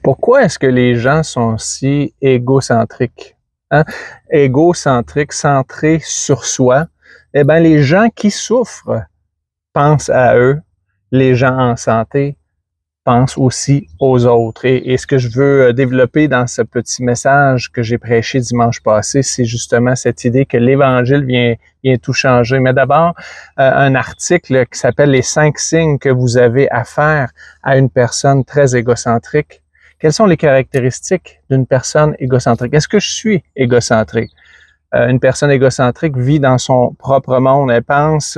Pourquoi est-ce que les gens sont si égocentriques? Hein? Égocentriques, centrés sur soi. Eh bien, les gens qui souffrent pensent à eux. Les gens en santé pensent aussi aux autres. Et ce que je veux développer dans ce petit message que j'ai prêché dimanche passé, c'est justement cette idée que l'Évangile vient tout changer. Mais d'abord, un article qui s'appelle « Les 5 signes que vous avez à faire à une personne très égocentrique ». Quelles sont les caractéristiques d'une personne égocentrique? Est-ce que je suis égocentrique? Une personne égocentrique vit dans son propre monde. Elle pense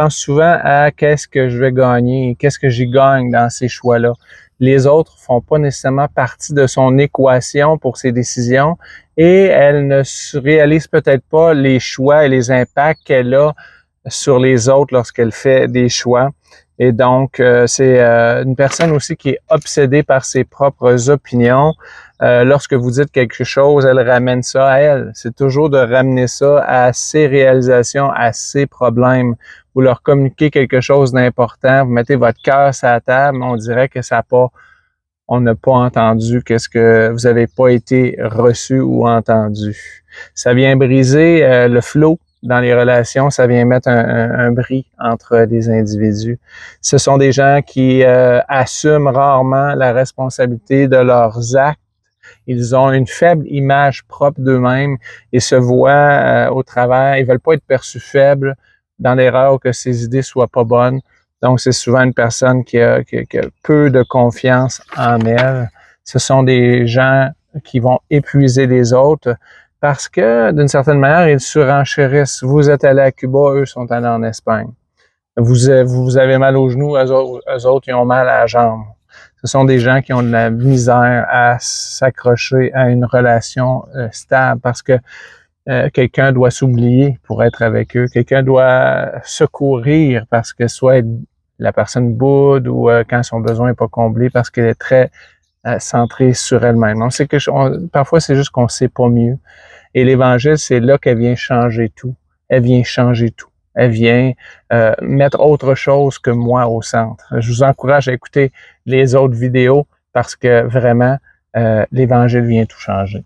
souvent à qu'est-ce que je vais gagner, qu'est-ce que j'y gagne dans ces choix-là. Les autres font pas nécessairement partie de son équation pour ses décisions et elle ne réalise peut-être pas les choix et les impacts qu'elle a sur les autres lorsqu'elle fait des choix. Et donc, c'est une personne aussi qui est obsédée par ses propres opinions. Lorsque vous dites quelque chose, elle ramène ça à elle. C'est toujours de ramener ça à ses réalisations, à ses problèmes. Vous leur communiquez quelque chose d'important, vous mettez votre cœur sur la table, on dirait que on n'a pas entendu qu'est-ce que vous n'avez pas été reçu ou entendu. Ça vient briser le flow dans les relations, ça vient mettre un bris entre les individus. Ce sont des gens qui assument rarement la responsabilité de leurs actes. Ils ont une faible image propre d'eux-mêmes et se voient au travers. Ils veulent pas être perçus faibles dans l'erreur que ses idées soient pas bonnes. Donc, c'est souvent une personne qui a peu de confiance en elle. Ce sont des gens qui vont épuiser les autres parce que, d'une certaine manière, ils surenchérissent. Vous êtes allé à Cuba, eux sont allés en Espagne. Vous avez mal aux genoux, eux autres, ils ont mal à la jambe. Ce sont des gens qui ont de la misère à s'accrocher à une relation stable parce que quelqu'un doit s'oublier pour être avec eux. Quelqu'un doit secourir parce que soit la personne boude ou quand son besoin n'est pas comblé parce qu'elle est très centrée sur elle-même. Donc, parfois, c'est juste qu'on ne sait pas mieux. Et l'Évangile, c'est là qu'elle vient changer tout. Elle vient changer tout. Elle vient mettre autre chose que moi au centre. Je vous encourage à écouter les autres vidéos parce que vraiment, l'Évangile vient tout changer.